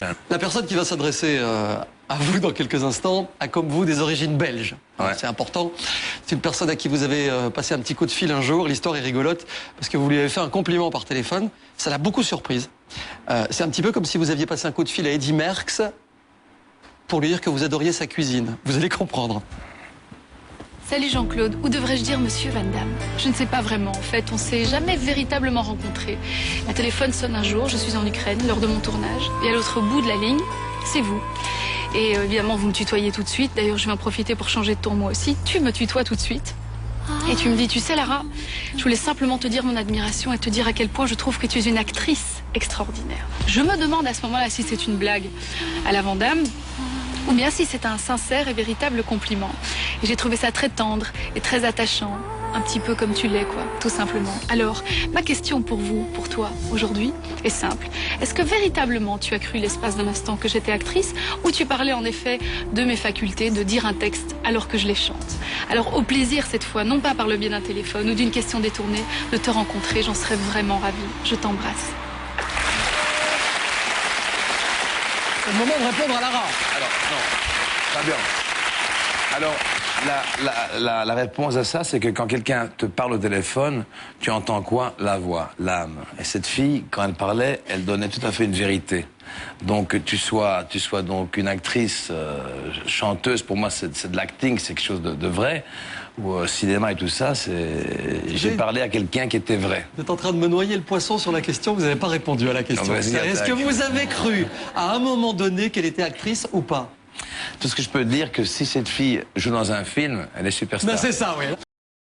La personne qui va s'adresser à vous dans quelques instants a comme vous des origines belges. Ouais. C'est important. C'est une personne à qui vous avez passé un petit coup de fil un jour. L'histoire est rigolote parce que vous lui avez fait un compliment par téléphone. Ça l'a beaucoup surprise. C'est un petit peu comme si vous aviez passé un coup de fil à Eddy Merckx pour lui dire que vous adoriez sa cuisine. Vous allez comprendre. Salut Jean-Claude, ou devrais-je dire Monsieur Van Damme? Je ne sais pas vraiment, en fait, on s'est jamais véritablement rencontrés. Mon téléphone sonne un jour, je suis en Ukraine, lors de mon tournage, et à l'autre bout de la ligne, c'est vous. Et évidemment, vous me tutoyez tout de suite, d'ailleurs je vais en profiter pour changer de ton moi aussi. Tu me tutoies tout de suite. Et tu me dis, tu sais Lara, je voulais simplement te dire mon admiration et te dire à quel point je trouve que tu es une actrice extraordinaire. Je me demande à ce moment-là si c'est une blague à la Van Damme, ou bien si c'est un sincère et véritable compliment. Et j'ai trouvé ça très tendre et très attachant, un petit peu comme tu l'es, quoi, tout simplement. Alors, ma question pour vous, pour toi, aujourd'hui, est simple. Est-ce que véritablement tu as cru l'espace d'un instant que j'étais actrice, ou tu parlais en effet de mes facultés de dire un texte alors que je les chante? Alors, au plaisir cette fois, non pas par le biais d'un téléphone ou d'une question détournée, de te rencontrer, j'en serais vraiment ravie. Je t'embrasse. C'est le moment de répondre à Lara. Alors, non, pas bien. Alors, la réponse à ça, c'est que quand quelqu'un te parle au téléphone, tu entends quoi? La voix, l'âme. Et cette fille, quand elle parlait, elle donnait tout à fait une vérité. Donc, que tu sois donc une actrice, chanteuse, pour moi, c'est de l'acting, c'est quelque chose de vrai. Ou cinéma et tout ça, j'ai parlé à quelqu'un qui était vrai. Vous êtes en train de me noyer le poisson sur la question, vous n'avez pas répondu à la question. Est-ce que vous avez cru, à un moment donné, qu'elle était actrice ou pas? Tout ce que je peux dire, que si cette fille joue dans un film, elle est superstar. Ben c'est ça, oui.